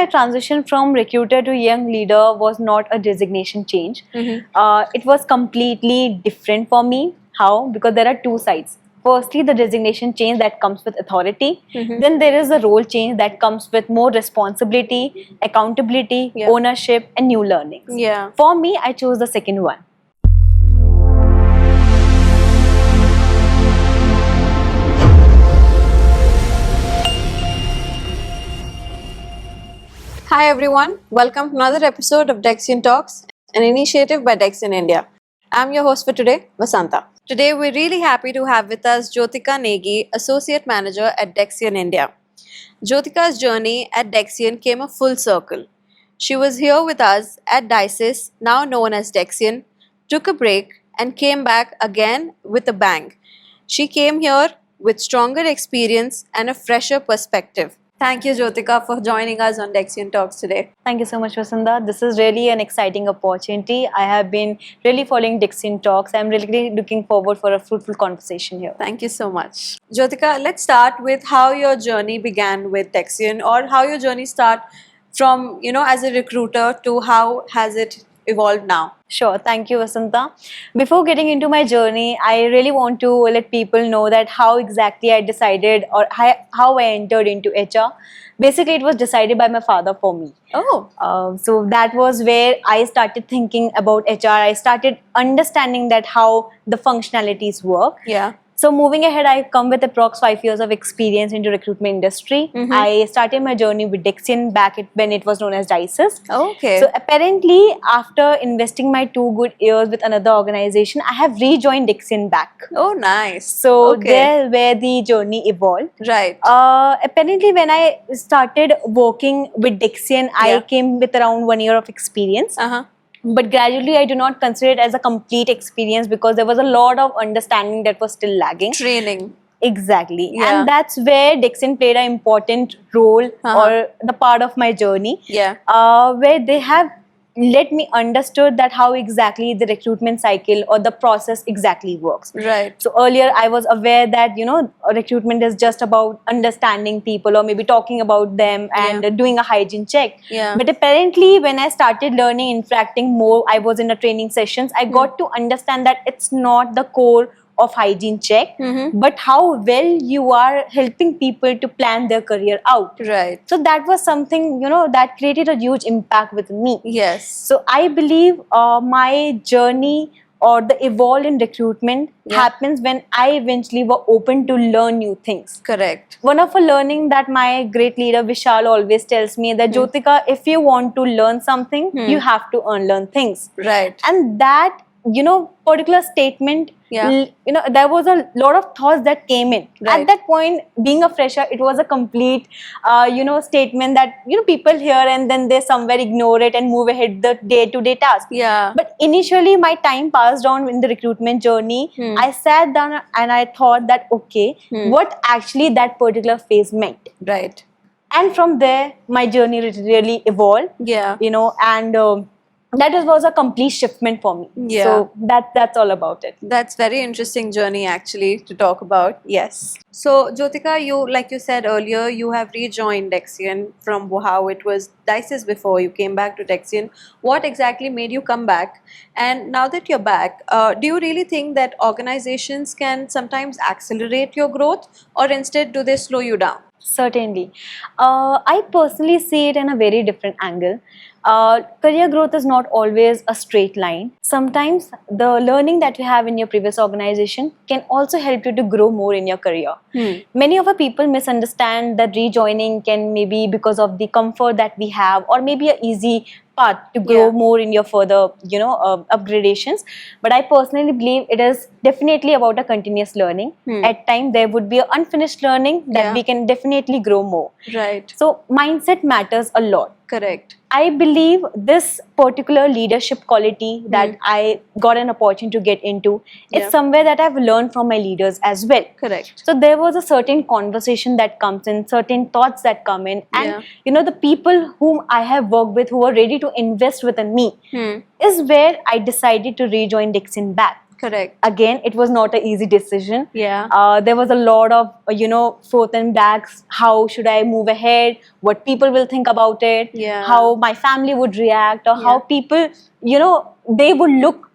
my transition from recruiter to young leader was not a designation change. It was completely different for me. How? Because there are two sides. Firstly, the designation change that comes with authority. Then there is a role change that comes with more responsibility, accountability, ownership, and new learnings. Yeah. For me, I chose the second one. Hi everyone, welcome to another episode of Dexian Talks, an initiative by Dexian India. I'm your host for today, Vasanta. Today we're really happy to have with us Jyotika Negi, Associate Manager at Dexian India. Jyotika's journey at Dexian came a full circle. She was here with us at Dices, now known as Dexian, took a break and came back again with a bang. She came here with stronger experience and a fresher perspective. Thank you, Jyotika, for joining us on Dexian Talks today. Thank you so much, Vasanta. This is really an exciting opportunity. I have been really following Dexian Talks. I'm really looking forward for a fruitful conversation here. Thank you so much. Jyotika, let's start with how your journey began with Dexian, or how your journey started from, as a recruiter to how has it evolved now? Sure. Thank you, Vasanta. Before getting into my journey, I really want to let people know that how exactly I decided or how I entered into HR. Basically, it was decided by my father for me. Oh. So that was where I started thinking about HR. I started understanding that how the functionalities work. Yeah. So moving ahead, I come with approx 5 years of experience into recruitment industry. I started my journey with Dexian back when it was known as Dices. Okay. So apparently, after investing my 2 good years with another organization, I have rejoined Dexian back. Oh, nice. So Okay. there where the journey evolved. Right. Apparently, when I started working with Dexian, I came with around 1 year of experience. But gradually, I do not consider it as a complete experience because there was a lot of understanding that was still lagging. Training. Exactly. Yeah. And that's where Dexian played an important role or the part of my journey. Yeah. Where they have let me understood that how exactly the recruitment cycle or the process exactly works. Right. So earlier I was aware that recruitment is just about understanding people or maybe talking about them and doing a hygiene check. Yeah. But apparently when I started learning, interacting more, I was in a training sessions, I got to understand that it's not the core of hygiene check, but how well you are helping people to plan their career out. Right. So that was something, that created a huge impact with me. Yes. So I believe my journey or the evolve in recruitment happens when I eventually were open to learn new things. Correct. One of a learning that my great leader Vishal always tells me that Jyotika, if you want to learn something, you have to unlearn things. Right. And that particular statement, there was a lot of thoughts that came in. Right. At that point, being a fresher, it was a complete statement that people hear and then they somewhere ignore it and move ahead the day-to-day task. Yeah. But initially my time passed on in the recruitment journey. I sat down and I thought that what actually that particular phase meant. Right. And from there my journey really evolved. Yeah. And that was a complete shiftment for me. Yeah. So that's all about it. That's very interesting journey actually to talk about. Yes. So Jyotika, you, like you said earlier, you have rejoined Dexian from how it was Dices before you came back to Dexian. What exactly made you come back? And now that you're back, do you really think that organizations can sometimes accelerate your growth, or instead do they slow you down? Certainly. I personally see it in a very different angle. Career growth is not always a straight line. Sometimes the learning that you have in your previous organization can also help you to grow more in your career. Many of our people misunderstand that rejoining can maybe because of the comfort that we have or maybe an easy path to grow more in your further upgradations. But I personally believe it is definitely about a continuous learning. At times there would be an unfinished learning that we can definitely grow more. Right. So mindset matters a lot. Correct. I believe this particular leadership quality that I got an opportunity to get into is somewhere that I've learned from my leaders as well. Correct. So there was a certain conversation that comes in, certain thoughts that come in, and the people whom I have worked with who are ready to invest within me is where I decided to rejoin Dexian back. Correct. Again, it was not an easy decision. Yeah. There was a lot of forth and backs. How should I move ahead? What people will think about it? Yeah. How my family would react, or how Yeah. people, they would look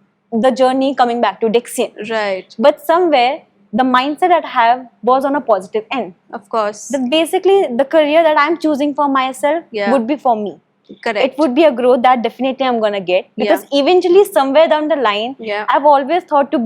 the journey coming back to Dexian. Right. But somewhere the mindset that I have was on a positive end. Of course. That basically the career that I'm choosing for myself Yeah. would be for me. Correct. It would be a growth that definitely I'm gonna get, because eventually somewhere down the line, Yeah. I've always thought to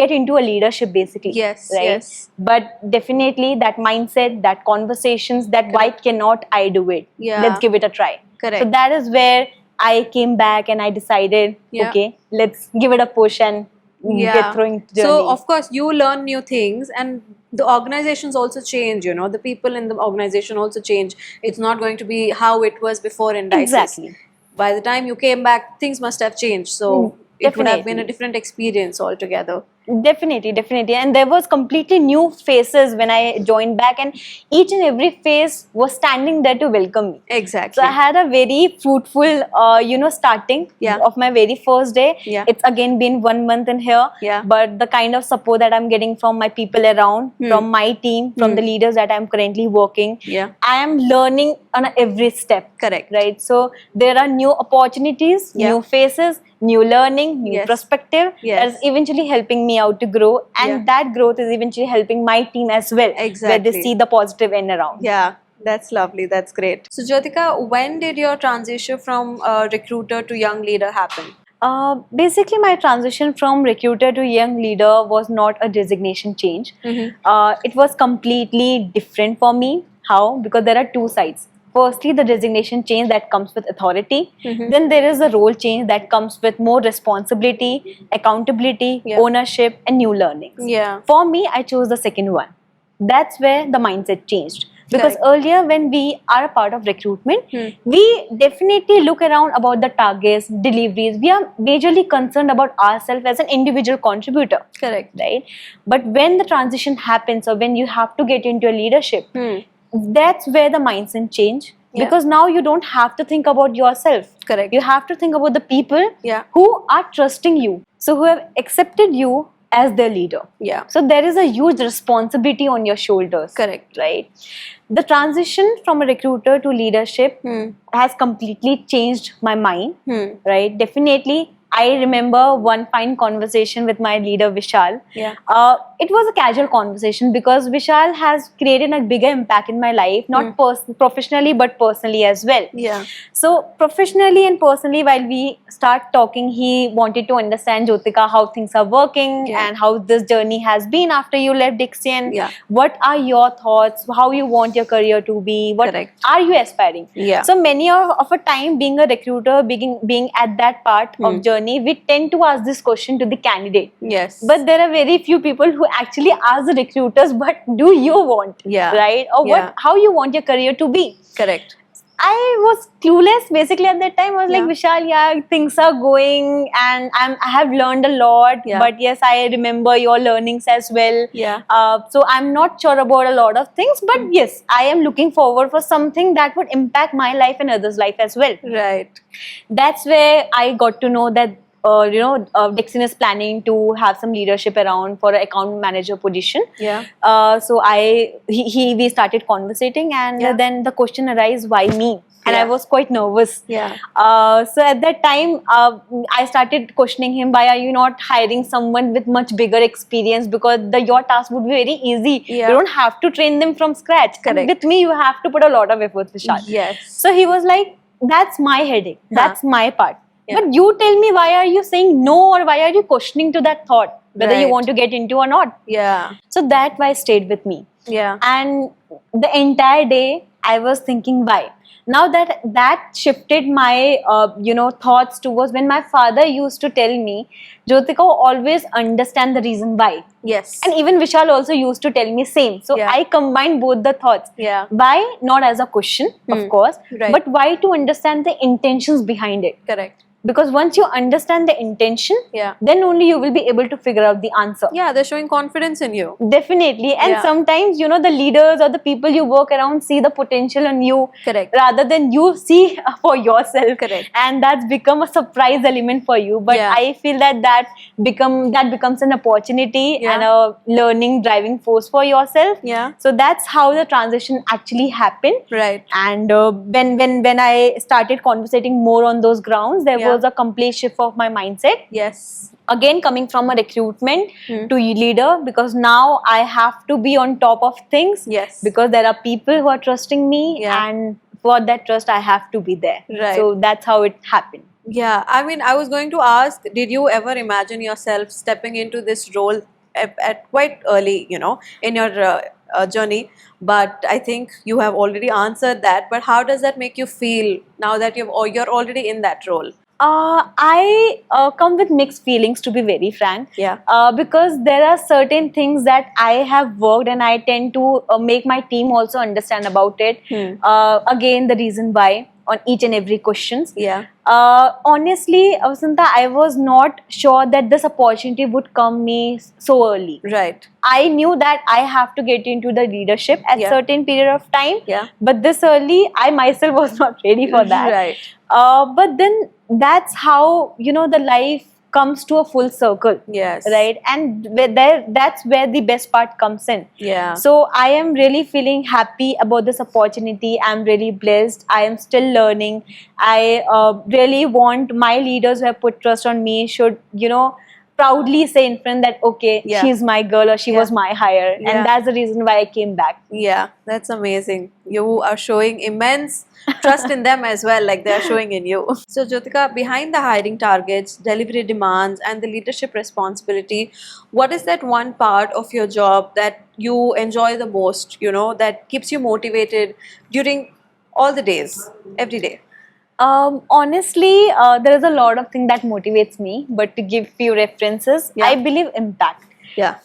get into a leadership basically. Yes, right? yes. But definitely that mindset, that conversations, that why cannot I do it? Yeah. Let's give it a try. Correct. So that is where I came back and I decided, Yeah. okay, let's give it a push and get through the journey. So of course you learn new things, and the organizations also change. The people in the organization also change. It's not going to be how it was before in Dices. Exactly. By the time you came back, things must have changed. So it would have been a Definitely. different experience altogether. Definitely. And there was completely new faces when I joined back, and each and every face was standing there to welcome me. Exactly. So I had a very fruitful, starting Yeah. of my very first day. Yeah. It's again been 1 month in here. Yeah. But the kind of support that I'm getting from my people around, from my team, from the leaders that I'm currently working, Yeah. I am learning on every step. Correct. Right. So there are new opportunities, Yeah. new faces, new learning, new Yes. perspective. Yes. That is eventually helping me out to grow, and Yeah. that growth is eventually helping my team as well. Where Exactly. they see the positive end around. Yeah, that's lovely. That's great. So Jyotika, when did your transition from recruiter to young leader happen? Basically, my transition from recruiter to young leader was not a designation change. It was completely different for me. How? Because there are two sides. Firstly, the designation change that comes with authority. Then there is a role change that comes with more responsibility, accountability, Yeah. ownership, and new learnings. Yeah. For me, I chose the second one. That's where the mindset changed. Because Correct. earlier, when we are a part of recruitment, we definitely look around about the targets, deliveries. We are majorly concerned about ourselves as an individual contributor. Correct. Right? But when the transition happens, or when you have to get into a leadership, that's where the mindset change. Yeah. Because now you don't have to think about yourself. Correct. You have to think about the people Yeah. who are trusting you. So who have accepted you as their leader. Yeah. So there is a huge responsibility on your shoulders. Correct. Right? The transition from a recruiter to leadership has completely changed my mind. Right? Definitely. I remember one fine conversation with my leader Vishal. Yeah. It was a casual conversation because Vishal has created a bigger impact in my life, not professionally but personally as well. Yeah. So professionally and personally, while we start talking, he wanted to understand, Jyotika, how things are working Yeah. and how this journey has been after you left Dexian. Yeah. What are your thoughts? How you want your career to be? What Correct. are you aspiring? Yeah. So many of a time, being a recruiter, being at that part of journey, we tend to ask this question to the candidate. Yes. But there are very few people who actually ask the recruiters, what do you want? Yeah. Right? Or Yeah. how you want your career to be? Correct. I was clueless basically at that time. I was like, Yeah. Vishal, yeah, things are going and I have learned a lot. Yeah. But yes, I remember your learnings as well. Yeah. So I'm not sure about a lot of things. But yes, I am looking forward for something that would impact my life and others' life as well. Right. That's where I got to know that Dexian is planning to have some leadership around for an account manager position. Yeah. So we started conversating, and Yeah. then the question arose, why me? And I Yeah. was quite nervous. Yeah. So at that time, I started questioning him, why are you not hiring someone with much bigger experience? Because your task would be very easy. Yeah. You don't have to train them from scratch. And Correct. with me, you have to put a lot of effort, Vishal. Yes. So he was like, that's my headache. That's my part. Yeah. But you tell me, why are you saying no, or why are you questioning to that thought, whether you Right. want to get into or not? Yeah. So that why stayed with me. Yeah. And the entire day I was thinking why. Now that shifted my thoughts towards when my father used to tell me, Jyotika, always understand the reason why. Yes. And even Vishal also used to tell me same. So Yeah. I combined both the thoughts. Yeah. Why? Not as a question, of course, Right. but why to understand the intentions behind it. Correct. Because once you understand the intention, Yeah. then only you will be able to figure out the answer. Yeah, they're showing confidence in you. Definitely. And Yeah. sometimes, you know, the leaders or the people you work around see the potential in you Correct. rather than you see for yourself. Correct. And that's become a surprise element for you. But Yeah. I feel that becomes an opportunity Yeah. and a learning driving force for yourself. Yeah. So that's how the transition actually happened. Right. And when I started conversating more on those grounds, there Yeah. was a complete shift of my mindset. Yes. Again, coming from a recruitment Hmm. to leader, because now I have to be on top of things. Yes. Because there are people who are trusting me, Yeah. and for that trust, I have to be there. Right. So that's how it happened. Yeah, I mean, I was going to ask, did you ever imagine yourself stepping into this role at quite early, in your journey? But I think you have already answered that. But how does that make you feel now that you're already in that role? I come with mixed feelings, to be very frank. Yeah. Because there are certain things that I have worked, and I tend to make my team also understand about it. Again, the reason why on each and every questions. Yeah. Honestly, Vasanta, I was not sure that this opportunity would come me so early. Right. I knew that I have to get into the leadership at Yeah. certain period of time. Yeah. But this early, I myself was not ready for that. Right. But then that's how, the life comes to a full circle. Yes. Right? And that's where the best part comes in. Yeah. So I am really feeling happy about this opportunity. I'm really blessed. I am still learning. I really want my leaders who have put trust on me should, proudly say in front that, okay, Yeah. she's my girl or she Yeah. was my hire. Yeah. And that's the reason why I came back. Yeah, that's amazing. You are showing immense trust in them as well, like they are showing in you. So, Jyotika, behind the hiring targets, delivery demands, and the leadership responsibility, what is that one part of your job that you enjoy the most, that keeps you motivated during all the days, every day? Honestly, there is a lot of things that motivates me, but to give few references, Yeah. I believe impact. Yeah.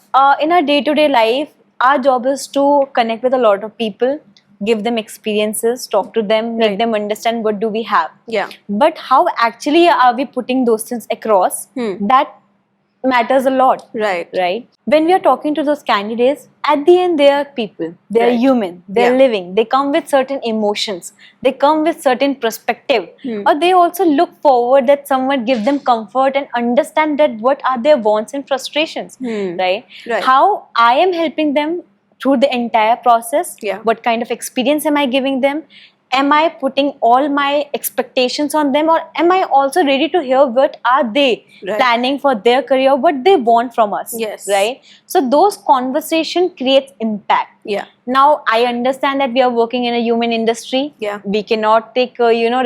In our day-to-day life, our job is to connect with a lot of people, give them experiences, talk to them, make Right. them understand what do we have. Yeah. But how actually are we putting those things across? That matters a lot. Right. Right? When we are talking to those candidates, at the end they are people, they are Right. human, they are Yeah. living, they come with certain emotions, they come with certain perspective, Hmm. or they also look forward that someone give them comfort and understand that what are their wants and frustrations. Right? Right. How I am helping them through the entire process, Yeah. what kind of experience am I giving them, am I putting all my expectations on them, or am I also ready to hear what are they Right. planning for their career, what they want from us. Yes. Right? So those conversation creates impact. Yeah. Now I understand that we are working in a human industry. Yeah. We cannot take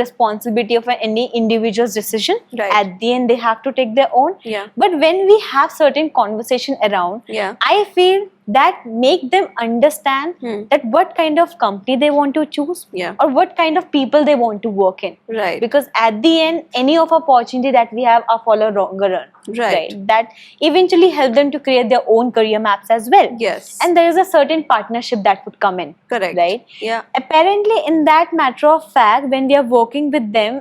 responsibility of any individual's decision. Right. At the end they have to take their own. Yeah. But when we have certain conversation around, Yeah. I feel that make them understand that what kind of company they want to choose, Yeah. or what kind of people they want to work in. Right. Because at the end, any of opportunity that we have are for a longer run. Right. That eventually help them to create their own career maps as well. Yes. And there is a certain partnership that would come in. Correct. Right? Yeah. Apparently, in that matter of fact, when we are working with them,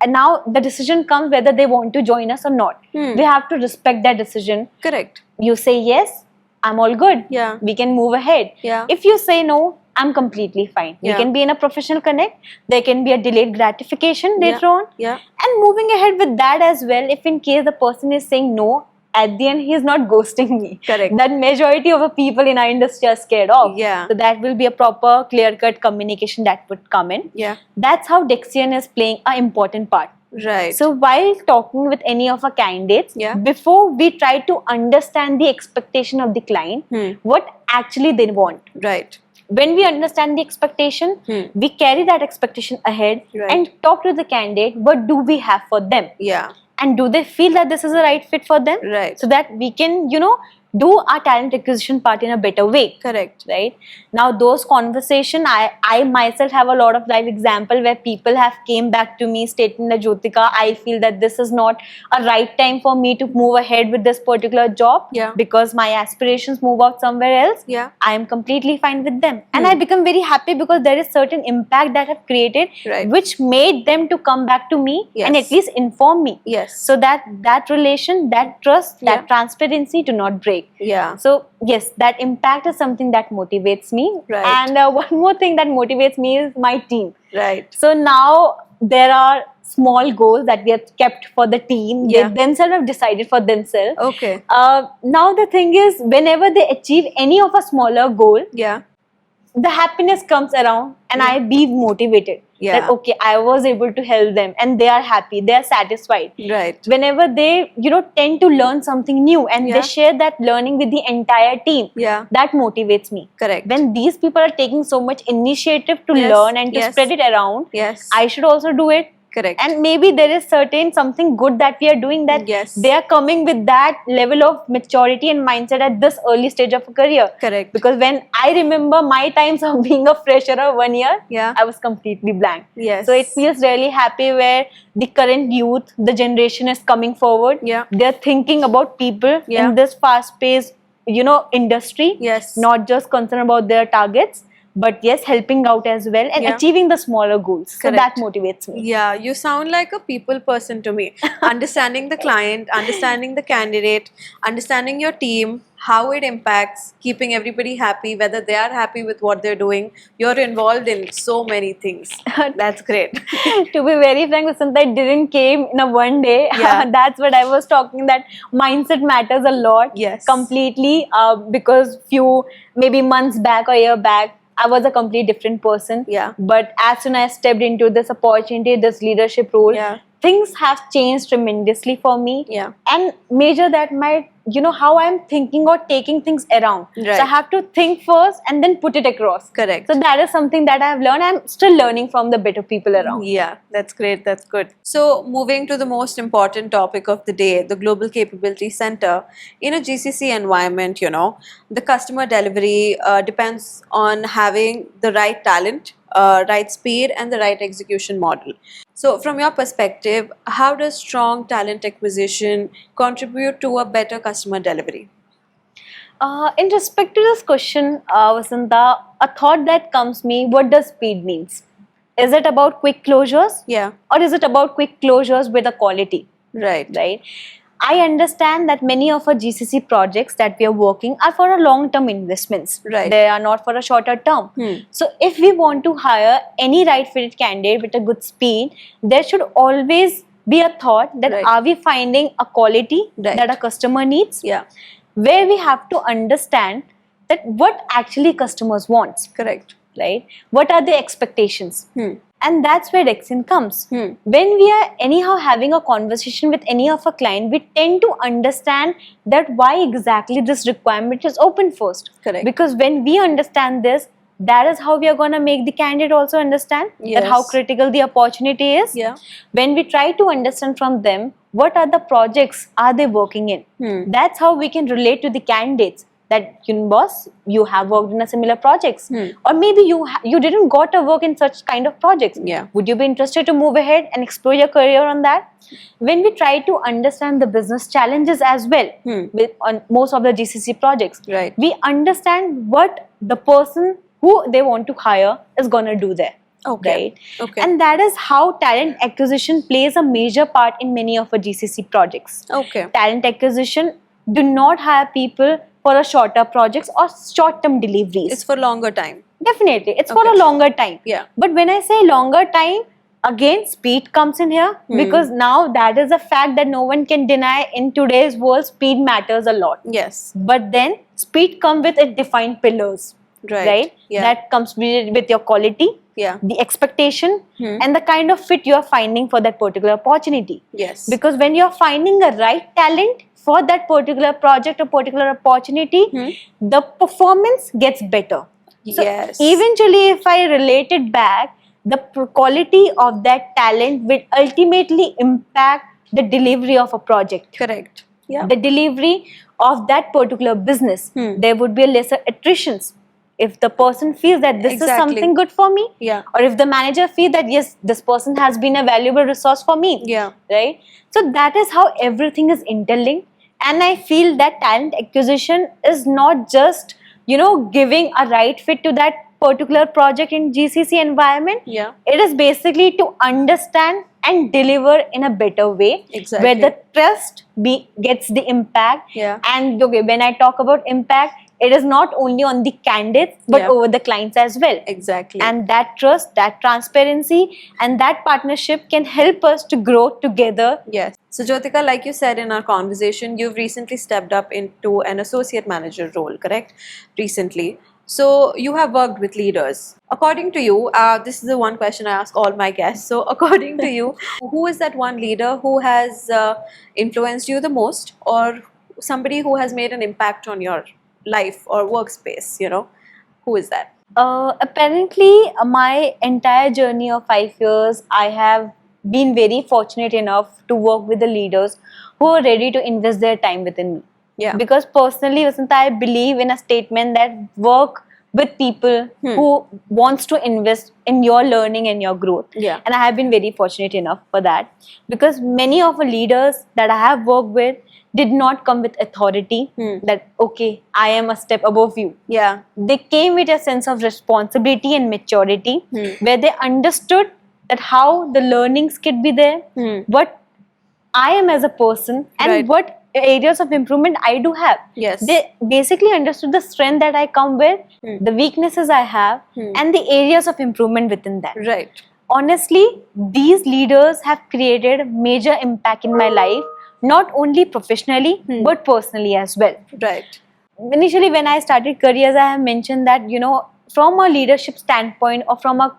and now the decision comes whether they want to join us or not. We have to respect that decision. Correct. You say yes, I'm all good. Yeah. We can move ahead. Yeah. If you say no, I'm completely fine. Yeah. We can be in a professional connect. There can be a delayed gratification later on. Yeah. And moving ahead with that as well, if in case the person is saying no, at the end he is not ghosting me. Correct. That majority of the people in our industry are scared of. Yeah. So that will be a proper clear-cut communication that would come in. Yeah. That's how Dexian is playing an important part. Right. So while talking with any of our candidates, Yeah. before we try to understand the expectation of the client, what actually they want. Right. When we understand the expectation, we carry that expectation ahead Right. and talk to the candidate, what do we have for them? Yeah. And do they feel that this is the right fit for them? Right. So that we can, do our talent acquisition part in a better way. Correct. Right now, those conversation, I myself have a lot of live example where people have came back to me stating that, Jyotika, I feel that this is not a right time for me to move ahead with this particular job, Yeah. because my aspirations move out somewhere else. Yeah. I am completely fine with them, and I become very happy because there is certain impact that have created, Right. which made them to come back to me and Yes. at least inform me, Yes. so that relation, that trust, Yeah. that transparency do not break. Yeah. So yes, that impact is something that motivates me. Right. And one more thing that motivates me is my team. Right. So now there are small goals that we have kept for the team. Yeah. They themselves have decided for themselves. Okay. Now the thing is, whenever they achieve any of a smaller goal, Yeah. the happiness comes around, and I be motivated. Yeah. That okay, I was able to help them, and they are happy, they are satisfied. Right. Whenever they tend to learn something new, and Yeah. they share that learning with the entire team, Yeah. that motivates me. Correct. When these people are taking so much initiative to Yes, learn and to yes. spread it around, Yes. I should also do it. Correct. And maybe there is certain something good that we are doing, that Yes. they are coming with that level of maturity and mindset at this early stage of a career. Correct. Because when I remember my times of being a fresher of 1 year, Yeah. I was completely blank. Yes. So it feels really happy where the current youth, the generation is coming forward. Yeah. They're thinking about people Yeah. in this fast-paced, industry. Yes. Not just concerned about their targets, but yes, helping out as well and Yeah. achieving the smaller goals. So Correct. that motivates me. Yeah, you sound like a people person to me. Understanding the client, understanding the candidate, understanding your team, how it impacts, keeping everybody happy, whether they are happy with what they're doing. You're involved in so many things. That's great. To be very frank, Vasanta, it didn't came in a one day. Yeah. That's what I was talking, that mindset matters a lot. Yes. Completely. Because few maybe months back or a year back, I was a completely different person. Yeah. But as soon as I stepped into this opportunity, this leadership role, Yeah. things have changed tremendously for me. Yeah. And major that my how I'm thinking or taking things around. Right. So I have to think first and then put it across. Correct. So that is something that I have learned. I'm still learning from the better people around. Yeah, that's great. That's good. So, moving to the most important topic of the day, the Global Capability Center. In a GCC environment, the customer delivery depends on having the right talent, right speed, and the right execution model. So, from your perspective, how does strong talent acquisition contribute to a better customer delivery? In respect to this question, Vasanta, a thought that comes me, what does speed means? Is it about quick closures? Yeah, Or is it about quick closures with a quality? right. Right? I understand that many of our GCC projects that we are working are for a long-term investments. Right. They are not for a shorter term. So if we want to hire any right-fitted candidate with a good speed, there should always be a thought that Right. are we finding a quality Right. that a customer needs? Yeah, Where we have to understand that what actually customers want, correct. right? What are their expectations? And that's where Dexin comes. Hmm. When we are anyhow having a conversation with any of our client, we tend to understand that why exactly this requirement is open first. Correct. Because when we understand this, that is how we are going to make the candidate also understand that how Yes. critical the opportunity is. Yeah. When we try to understand from them what are the projects are they working in, that's how we can relate to the candidates. That boss, you have worked in a similar projects, or maybe you didn't got a work in such kind of projects. Yeah. Would you be interested to move ahead and explore your career on that? When we try to understand the business challenges as well, on most of the GCC projects, Right. we understand what the person who they want to hire is gonna do there. Okay. Right? Okay. And that is how talent acquisition plays a major part in many of our GCC projects. Okay. Talent acquisition do not hire people for a shorter projects or short-term deliveries. It's for longer time. Definitely, it's for Okay. a longer time. Yeah. But when I say longer time, again, speed comes in here, because now that is a fact that no one can deny. In today's world, speed matters a lot. Yes. But then speed comes with its defined pillars, Right. Yeah. That comes with your quality, Yeah. the expectation, and the kind of fit you are finding for that particular opportunity. Yes. Because when you're finding a right talent for that particular project or particular opportunity, the performance gets better. So Yes. eventually, if I relate it back, the quality of that talent will ultimately impact the delivery of a project. Correct. Yeah. the delivery of that particular business, there would be a lesser attritions. If the person feels that this is Exactly. something good for me, Yeah. or if the manager feels that yes, this person has been a valuable resource for me, Yeah. right? So that is how everything is interlinked. And I feel that talent acquisition is not just, giving a right fit to that particular project in GCC environment. Yeah. It is basically to understand and deliver in a better way, Exactly. where the trust gets the impact. Yeah. And okay, when I talk about impact, it is not only on the candidates but Yeah. over the clients as well. Exactly. And that trust, that transparency, and that partnership can help us to grow together. Yes. So, Jyotika, like you said in our conversation, you've recently stepped up into an associate manager role, correct? Recently. So, you have worked with leaders. According to you, this is the one question I ask all my guests. So, according to you, who is that one leader who has influenced you the most, or somebody who has made an impact on your life or workspace? Who is that? Apparently, my entire journey of 5 years, I have been very fortunate enough to work with the leaders who are ready to invest their time within me. Yeah. Because personally, Vasanta, I believe in a statement that work with people who wants to invest in your learning and your growth. Yeah. And I have been very fortunate enough for that, because many of the leaders that I have worked with did not come with authority that okay, I am a step above you. Yeah. They came with a sense of responsibility and maturity, where they understood that how the learnings could be there, what I am as a person, and Right. what areas of improvement I do have. Yes. They basically understood the strength that I come with, the weaknesses I have, and the areas of improvement within that. Right. Honestly, these leaders have created major impact in my life, not only professionally but personally as well. Right. Initially, when I started careers, I have mentioned that from a leadership standpoint, or from a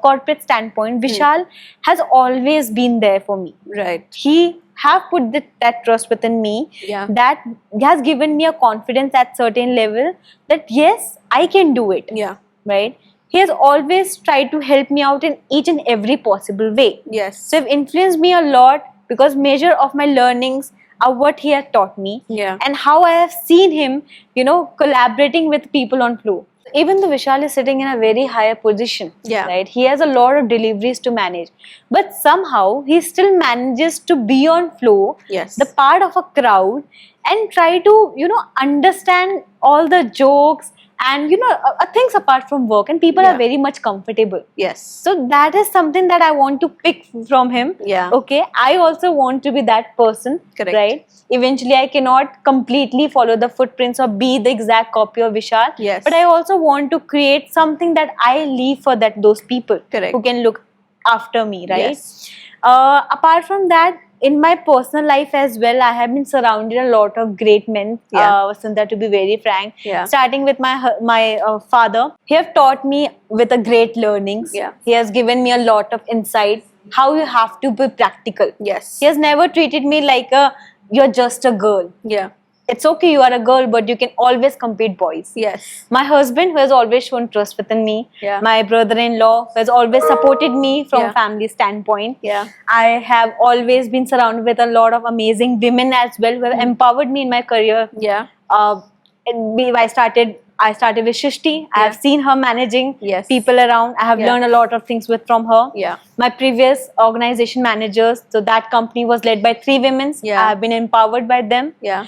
corporate standpoint, Vishal has always been there for me. Right. He have put that trust within me, Yeah. that has given me a confidence at certain level that yes, I can do it. Yeah. Right? He has always tried to help me out in each and every possible way. Yes. So it influenced me a lot, because measure of my learnings are what he has taught me, Yeah. and how I have seen him, collaborating with people on floor. Even though Vishal is sitting in a very higher position, Yeah. right? He has a lot of deliveries to manage, but somehow he still manages to be on floor, Yes. the part of a crowd, and try to, understand all the jokes and things apart from work, and people Yeah. are very much comfortable. Yes. So that is something that I want to pick from him. Yeah. Okay, I also want to be that person. Correct. Right? Eventually, I cannot completely follow the footprints or be the exact copy of Vishal. Yes. But I also want to create something that I leave for those people Correct. who can look after me. Right? Yes. Apart from that, in my personal life as well, I have been surrounded a lot of great men. Yeah. Vasanta, to be very frank, Yeah. starting with my father, he have taught me with a great learnings. Yeah. He has given me a lot of insight how you have to be practical. Yes. He has never treated me like you're just a girl. Yeah. It's okay, you are a girl, but you can always compete boys. Yes. My husband, who has always shown trust within me. Yeah. My brother-in-law, who has always supported me from Yeah. family standpoint. Yeah. I have always been surrounded with a lot of amazing women as well, who have empowered me in my career. Yeah. I started with Shishti. I have seen her managing Yes. people around. I have Yeah. learned a lot of things from her. Yeah. My previous organization managers, so that company was led by 3 women. Yeah. I have been empowered by them. Yeah.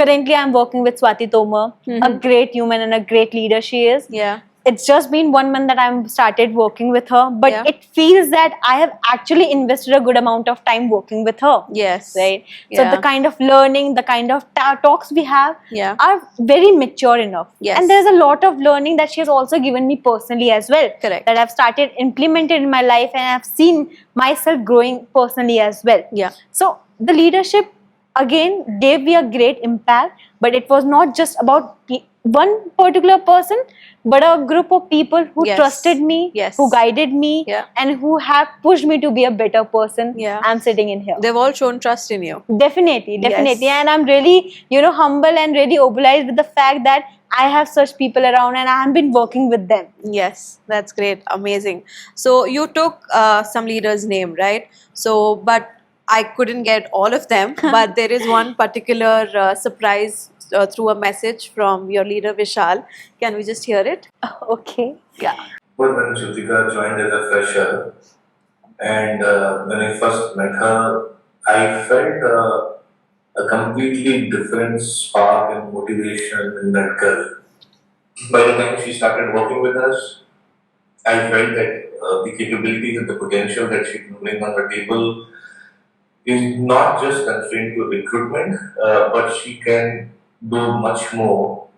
Currently, I'm working with Swati Tomar, a great human and a great leader she is. Yeah. It's just been 1 month that I'm started working with her, but Yeah. it feels that I have actually invested a good amount of time working with her. Yes. Right? So Yeah. the kind of learning, the kind of talks we have Yeah. are very mature enough. Yes. And there's a lot of learning that she has also given me personally as well. Correct. That I've started implemented in my life, and I've seen myself growing personally as well. Yeah. So the leadership again gave me a great impact, but it was not just about one particular person, but a group of people who Yes. trusted me, Yes. who guided me, Yeah. and who have pushed me to be a better person. Yeah. I'm sitting in here. They've all shown trust in you. Definitely. Yes. And I'm really, humble and really obliged with the fact that I have such people around and I have been working with them. Yes, that's great. Amazing. So you took some leader's name, right? So, but I couldn't get all of them, but there is one particular surprise through a message from your leader Vishal. Can we just hear it? Okay. Yeah. But when Jyotika joined as a fresher, and when I first met her, I felt a completely different spark and motivation in that girl. By the time she started working with us, I felt that the capabilities and the potential that she can bring on the table is not just constrained to recruitment, but she can do much more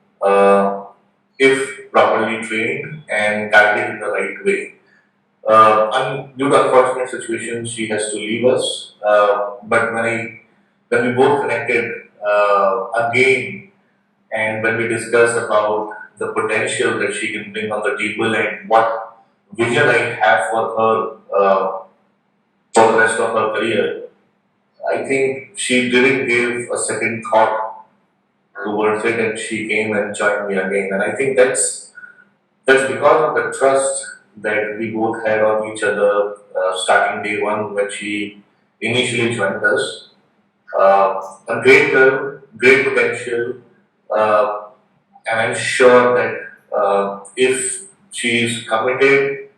if properly trained and guided in the right way. And due to unfortunate situations, she has to leave us. But when we both connected again, and when we discussed about the potential that she can bring on the table and what vision I have for her for the rest of her career, I think she didn't give a second thought towards it, and she came and joined me again. And I think that's because of the trust that we both had on each other starting day one when she initially joined us. A great girl, great potential, and I'm sure that if she is committed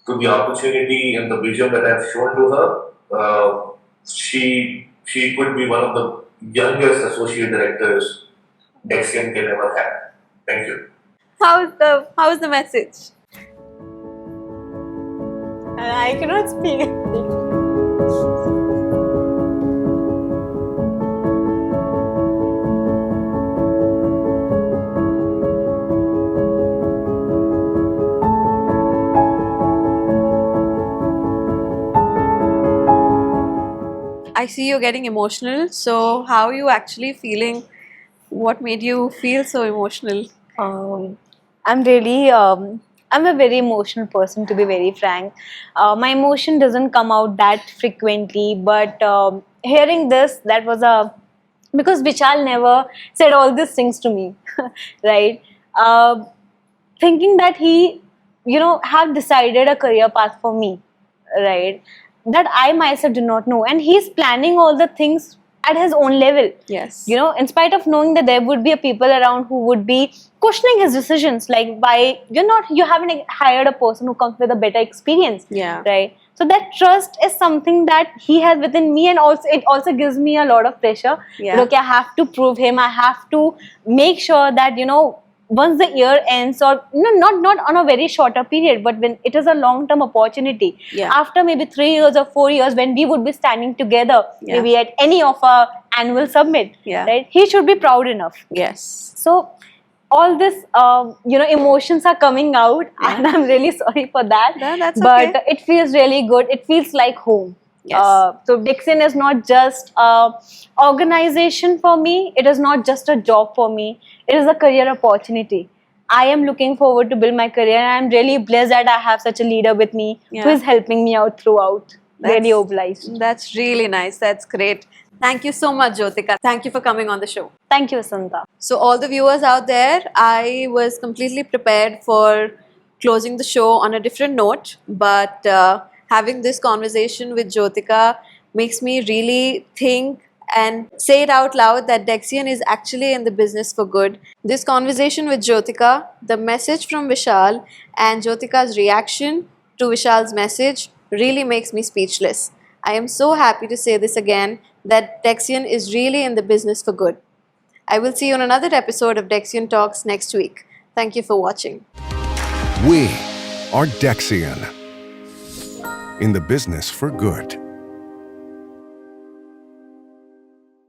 to the opportunity and the vision that I've shown to her, she could be one of the youngest associate directors Dexian can ever have. Thank you. How's the message? I cannot speak. I see you're getting emotional. So, how are you actually feeling? What made you feel so emotional? I'm really, I'm a very emotional person, to be very frank. My emotion doesn't come out that frequently, but hearing this, that was because Vishal never said all these things to me, right? Thinking that he, have decided a career path for me, right? That I myself do not know. And he's planning all the things at his own level. Yes. In spite of knowing that there would be a people around who would be questioning his decisions, like you haven't hired a person who comes with a better experience. Yeah. Right. So that trust is something that he has within me, and also it also gives me a lot of pressure. Yeah. That, okay, I have to prove him. I have to make sure that once the year ends, or not on a very shorter period, but when it is a long-term opportunity, Yeah. after maybe 3 years or 4 years, when we would be standing together, Yeah. maybe at any of our annual summit, Yeah. right? He should be proud enough. Yes. So all this, emotions are coming out, Yeah. and I'm really sorry for that. No, that's but okay. it feels really good. It feels like home. Yes. So Dexian is not just a organization for me. It is not just a job for me. It is a career opportunity. I am looking forward to build my career, and I'm really blessed that I have such a leader with me Yeah. who is helping me out throughout. Really That's- obliged. That's really nice. That's great. Thank you so much, Jyotika. Thank you for coming on the show. Thank you, Vasanta. So, all the viewers out there, I was completely prepared for closing the show on a different note, but having this conversation with Jyotika makes me really think and say it out loud that Dexian is actually in the business for good. This conversation with Jyotika, the message from Vishal, and Jyotika's reaction to Vishal's message really makes me speechless. I am so happy to say this again that Dexian is really in the business for good. I will see you on another episode of Dexian Talks next week. Thank you for watching. We are Dexian, in the business for good.